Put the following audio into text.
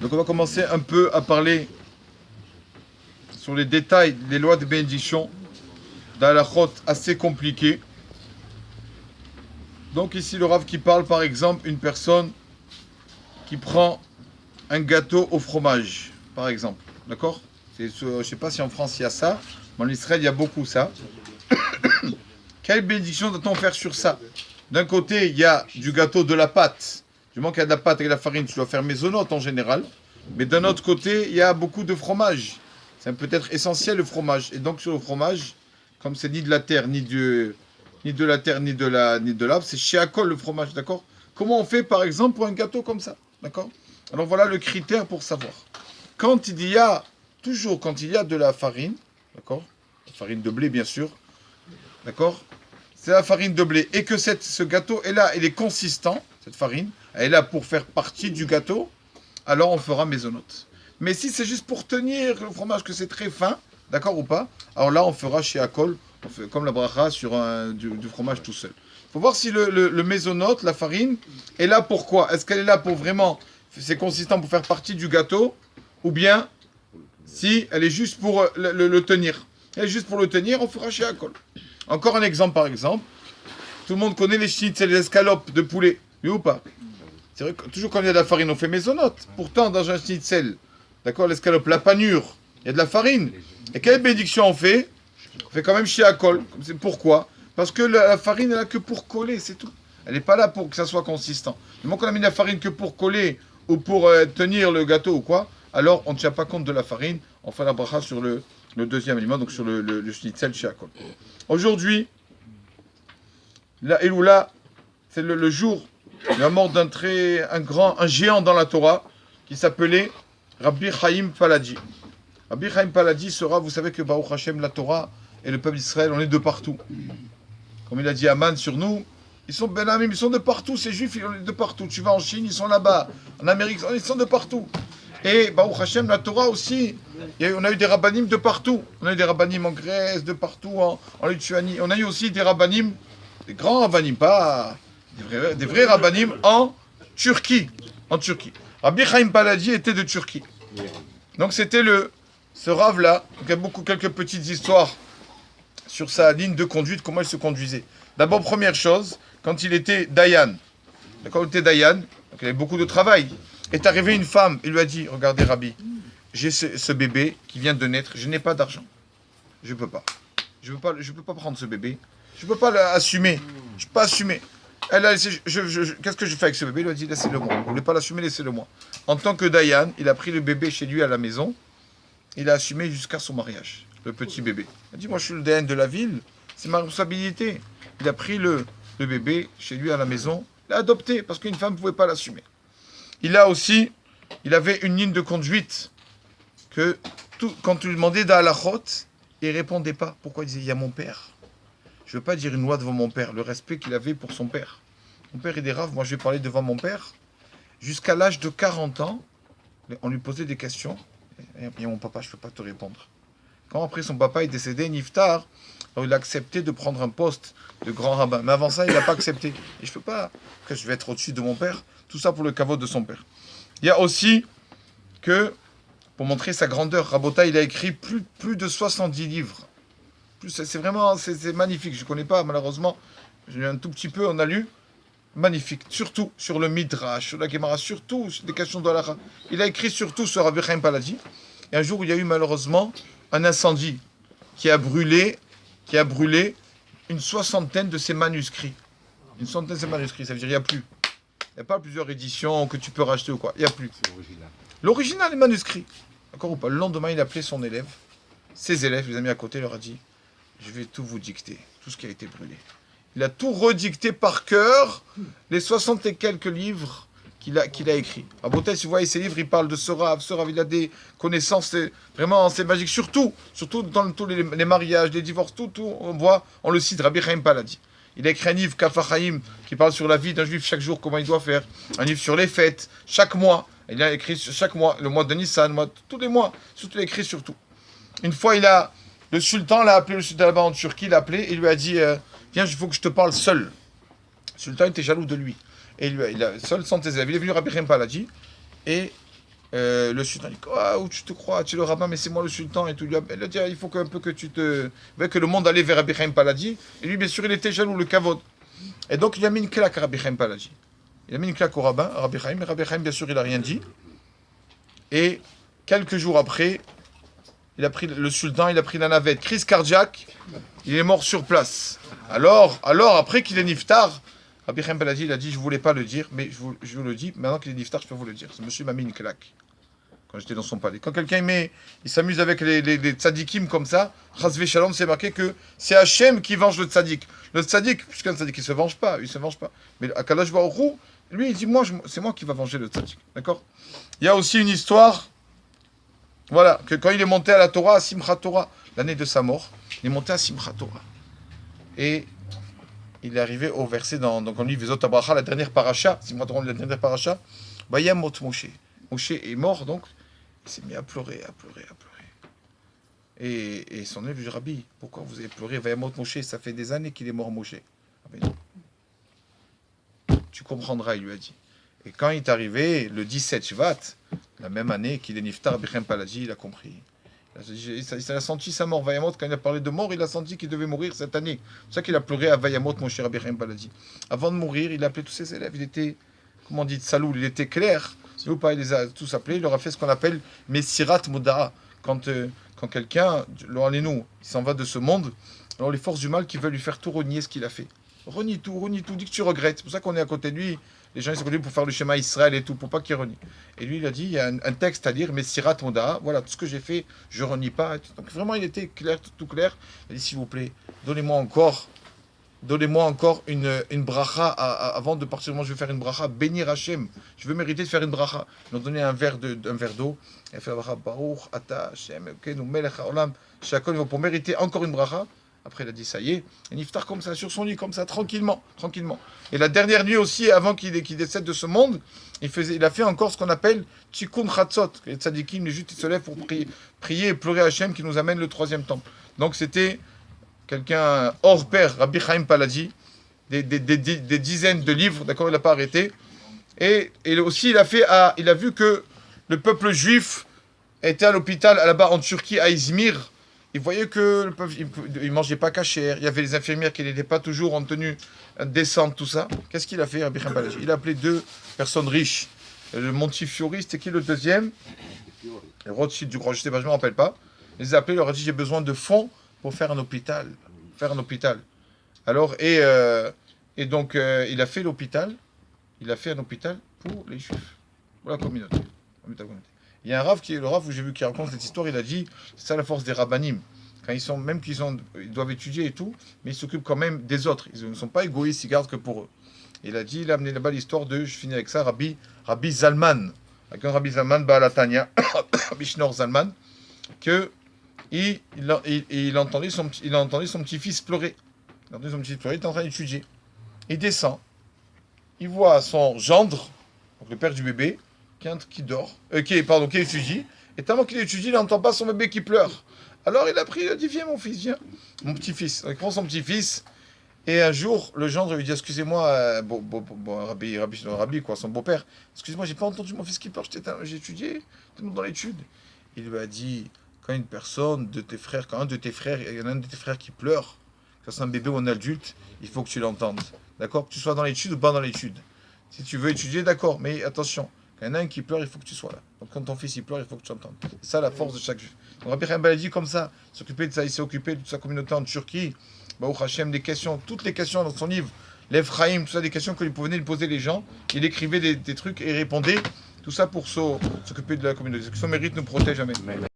Donc on va commencer un peu à parler sur les détails, les lois de bénédiction d'Halachot assez compliquées. Donc ici le Rav qui parle par exemple une personne qui prend un gâteau au fromage, par exemple. D'accord? Je ne sais pas si en France il y a ça, mais en Israël il y a beaucoup ça. Quelle bénédiction doit-on faire sur ça? D'un côté, il y a du gâteau, de la pâte. Du moment qu'il y a de la pâte et de la farine, tu dois faire maisonnote en général. Mais d'un autre côté, il y a beaucoup de fromage. C'est peut-être essentiel le fromage. Et donc sur le fromage, comme c'est ni de la terre, ni de la terre, ni de l'arbre, c'est chéakol le fromage, d'accord? Comment on fait par exemple pour un gâteau comme ça, d'accord? Alors voilà le critère pour savoir. Quand il y a de la farine, d'accord? La farine de blé bien sûr, d'accord? C'est la farine de blé et que ce gâteau est là, il est consistant, cette farine, elle est là pour faire partie du gâteau, alors on fera maisonnote. Mais si c'est juste pour tenir le fromage, que c'est très fin, d'accord ou pas, alors là on fera chéakol, on fait comme la bracha sur du fromage tout seul. Il faut voir si le maisonnote, la farine, est là pour quoi? Est-ce qu'elle est là pour vraiment, c'est consistant pour faire partie du gâteau, ou bien si elle est juste pour le tenir. Elle est juste pour le tenir, on fera chéakol. Encore un exemple par exemple, tout le monde connaît les schnitzel, les escalopes de poulet, oui ou pas? C'est vrai que toujours quand il y a de la farine, on fait maisonnote. Pourtant, dans un schnitzel, d'accord, l'escalope, la panure, il y a de la farine. Et quelle bénédiction on fait? On fait quand même chéakol. Pourquoi? Parce que la farine, elle est là que pour coller, c'est tout. Elle n'est pas là pour que ça soit consistant. Du moment qu'on a mis de la farine que pour coller ou pour tenir le gâteau ou quoi, alors on ne tient pas compte de la farine. On fait la bracha sur le deuxième aliment, donc sur le schnitzel chéakol. Aujourd'hui, la Eloula, c'est le jour de la mort d'un géant dans la Torah, qui s'appelait Rabbi Chaim Paladi. Rabbi Chaim Paladi sera, vous savez que Baruch Hashem, la Torah et le peuple d'Israël, on est de partout. Comme il a dit Aman sur nous, ils sont benamim, ils sont de partout, ces juifs, ils sont de partout. Tu vas en Chine, ils sont là-bas. En Amérique, ils sont de partout. Et Baruch Hashem, la Torah aussi, on a eu des rabbanim de partout. On a eu des rabbanim en Grèce, de partout, en Lituanie. On a eu aussi des rabbanim, des grands rabbanim, pas des vrais rabbanim en Turquie. En Turquie. Rabbi Chaim Paladi était de Turquie. Donc c'était ce Rav-là. Il y a quelques petites histoires sur sa ligne de conduite, comment il se conduisait. D'abord, première chose, quand il était Dayan. Quand il était Dayan, donc il avait beaucoup de travail. Est arrivée une femme, il lui a dit, regardez Rabbi, j'ai ce bébé qui vient de naître, je n'ai pas d'argent. Je peux pas. Je peux pas prendre ce bébé. Je peux pas l'assumer. Je peux pas assumer. Elle a laissé, qu'est-ce que je fais avec ce bébé? Il lui a dit, laissez-le moi. Vous voulez pas l'assumer, laissez-le moi. En tant que Dayan, il a pris le bébé chez lui à la maison. Il a assumé jusqu'à son mariage, le petit bébé. Il a dit, moi je suis le Dayan de la ville, c'est ma responsabilité. Il a pris le bébé chez lui à la maison, il l'a adopté parce qu'une femme ne pouvait pas l'assumer. Il avait une ligne de conduite que quand tu lui demandais d'Halachot, il ne répondait pas. Pourquoi? Il disait, il y a mon père. Je ne veux pas dire une loi devant mon père, le respect qu'il avait pour son père. Mon père est des raves, moi je vais parler devant mon père. Jusqu'à l'âge de 40 ans, on lui posait des questions. Et mon papa, je ne peux pas te répondre. Quand après son papa est décédé, Niftar, il a accepté de prendre un poste de grand rabbin. Mais avant ça, il n'a pas accepté. Et je ne peux pas, que je vais être au-dessus de mon père. Tout ça pour le caveau de son père. Il y a aussi que, pour montrer sa grandeur, Rabota, il a écrit plus de 70 livres. C'est vraiment, c'est magnifique. Je ne connais pas, malheureusement. J'ai lu un tout petit peu, on a lu. Magnifique. Surtout sur le Midrash, sur la Gemara, surtout sur des questions de l'Halacha. Il a écrit surtout sur Rabbi Chaim Paladi. Et un jour, il y a eu malheureusement un incendie qui a brûlé une soixantaine de ses manuscrits. Une centaine de ses manuscrits, ça veut dire qu'il n'y a plus. Il n'y a pas plusieurs éditions que tu peux racheter ou quoi. Il n'y a plus. C'est l'original. L'original est manuscrit. D'accord ou pas? Le lendemain, il a appelé ses élèves, les amis à côté, il leur a dit, je vais tout vous dicter, tout ce qui a été brûlé. Il a tout redicté par cœur, les 60 et quelques livres qu'il a écrits. À Beauté, si vous voyez ces livres, il parle de ce Rav, il a des connaissances, vraiment, c'est magique. Surtout dans tous les mariages, les divorces, tout, on le cite, Rabbi Chaim Paladi. Il a écrit un livre, Kaf HaChaim, qui parle sur la vie d'un juif chaque jour, comment il doit faire. Un livre sur les fêtes, chaque mois. Il a écrit sur chaque mois, le mois de Nissan, tous les mois, surtout il a écrit surtout. Une fois, le sultan l'a appelé, le sultan là-bas en Turquie l'a appelé, et il lui a dit, viens, il faut que je te parle seul. Le sultan était jaloux de lui. Et seul sans tes élèves. Il est venu Rabbi Chaim Paladi, et Le sultan dit, ah, où tu te crois, tu es le rabbin, mais c'est moi le sultan et tout. Il a dit, il faut un peu que tu te... que le monde allait vers Rabbi Chaim Paladi. Et lui, bien sûr, il était jaloux, le kavod. Et donc, il a mis une claque à Rabbi Chaim Paladi. Il a mis une claque au rabbin, à Rabbi Chaim. Et Rabbi Chaim, bien sûr, il n'a rien dit. Et quelques jours après, le sultan, il a pris la navette, crise cardiaque, il est mort sur place. Alors après qu'il est niftar, Rabbi Chaim Paladi, il a dit, je ne voulais pas le dire, mais je vous le dis, maintenant qu'il est niftar, je peux vous le dire. Ce monsieur m'a mis une claque quand j'étais dans son palais. Quand quelqu'un il s'amuse avec les tzadikim comme ça, Chazvé Shalom, c'est marqué que c'est Hachem qui venge le tzadik. Le tzadik, puisqu'un tzadik, il ne se venge pas, Mais Akadosh Baruch Hu, lui, il dit, c'est moi qui va venger le tzadik. D'accord? Il y a aussi une histoire, voilà, que quand il est monté à la Torah, à Simchat Torah, l'année de sa mort, il est monté à Simchat Torah. Et il est arrivé au verset donc on lit Vezot Abracha, la dernière paracha, Simchat Torah, la dernière paracha, Bayam Mot Moshe. Moshe est mort, donc il s'est mis à pleurer. Et son élève lui dit, Rabbi, pourquoi vous avez pleuré? Bayam Mot Moshe, ça fait des années qu'il est mort, Moshe. Tu comprendras, il lui a dit. Et quand il est arrivé, le 17 Shvat, la même année qu'il est niftar, Bichem Paladi, il a compris. Il a senti sa mort. Vayamot, quand il a parlé de mort, il a senti qu'il devait mourir cette année. C'est pour ça qu'il a pleuré à Vayamot, mon cher Bichem Paladi. Avant de mourir, il a appelé tous ses élèves. Il était, comment on dit, Saloul, il était clair. Il les a tous appelés. Il leur a fait ce qu'on appelle Messirat Modara. Quand quelqu'un, nous, il s'en va de ce monde, alors les forces du mal qui veulent lui faire tout renier ce qu'il a fait. Renie tout, dis que tu regrettes. C'est pour ça qu'on est à côté de lui. Les gens, ils sont connus pour faire le schéma Israël et tout, pour pas qu'il renie. Et lui, il a dit, il y a un texte à lire, Messirat Moda, voilà, tout ce que j'ai fait, je renie pas. Donc vraiment, il était clair, tout clair. Il a dit, s'il vous plaît, donnez-moi encore une bracha avant de partir. Moi, je vais faire une bracha, bénir Hachem. Je veux mériter de faire une bracha. Ils ont donné un verre d'eau. Il a fait la bracha, Baruch, Ata, Hachem, Kenu, Melech HaOlam, Shakon, pour mériter encore une bracha. Après, il a dit, ça y est, et niftar comme ça, sur son lit, comme ça, tranquillement. Et la dernière nuit aussi, avant qu'il décède de ce monde, il a fait encore ce qu'on appelle Tikkun Chatzot. Les tzadikim, les justes, ils se lèvent pour prier et pleurer à Hachem qui nous amène le troisième temple. Donc c'était quelqu'un hors pair, Rabbi Chaim Paladi, des dizaines de livres, d'accord, il n'a pas arrêté. Et aussi, il a vu que le peuple juif était à l'hôpital là-bas en Turquie, à Izmir. Il voyait que le peuple, il ne mangeait pas cachère. Il y avait les infirmières qui n'étaient pas toujours en tenue décente, tout ça. Qu'est-ce qu'il a fait, Rabbi Chaim Paladi? Il a appelé deux personnes riches. Le Montefiore, c'était qui le deuxième? Le Rothschild du Grand, je ne sais pas, je ne me rappelle pas. Il les a appelés, il leur a dit, j'ai besoin de fonds pour faire un hôpital. Alors, et donc, il a fait l'hôpital. Il a fait un hôpital pour les Juifs, pour la communauté. Il y a un Rav le Rav où j'ai vu qui raconte cette histoire, il a dit, c'est ça la force des rabbanim. Quand ils doivent étudier et tout, mais ils s'occupent quand même des autres. Ils ne sont pas égoïstes, ils gardent que pour eux. Il a dit, il a amené là-bas l'histoire de, je finis avec ça, Rabbi Zalman. Avec un Rabbi Zalman, Baalatania, Rabbi Shneur Zalman, que il a entendu son petit-fils pleurer. Il était en train d'étudier. Il descend. Il voit son gendre, donc le père du bébé, qui dort, qui étudie, et tellement qu'il étudie, il n'entend pas son bébé qui pleure. Alors il a dit, viens mon fils, viens, mon petit-fils. Il prend son petit-fils, et un jour, le gendre lui dit, excusez-moi, Rabbi, quoi, son beau-père, excusez-moi, j'ai pas entendu mon fils qui pleure, j'ai étudié, tout dans l'étude. Il lui a dit, quand un de tes frères, il y en a un de tes frères qui pleure, que c'est un bébé ou un adulte, il faut que tu l'entendes. D'accord? Que tu sois dans l'étude ou pas dans l'étude. Si tu veux étudier, d'accord, mais attention. Quand il y en a un qui pleure, il faut que tu sois là. Donc quand ton fils il pleure, il faut que tu entendes. C'est ça la force de chaque juif. Donc Rabbi Chaim Paladi comme ça, s'occuper de ça, il s'est occupé de toute sa communauté en Turquie. Baruch Hashem, des questions, toutes les questions dans son livre, l'Ephraïm, tout ça, des questions que pouvaient lui poser les gens. Il écrivait des trucs et il répondait. Tout ça pour s'occuper de la communauté. Que son mérite nous protège jamais.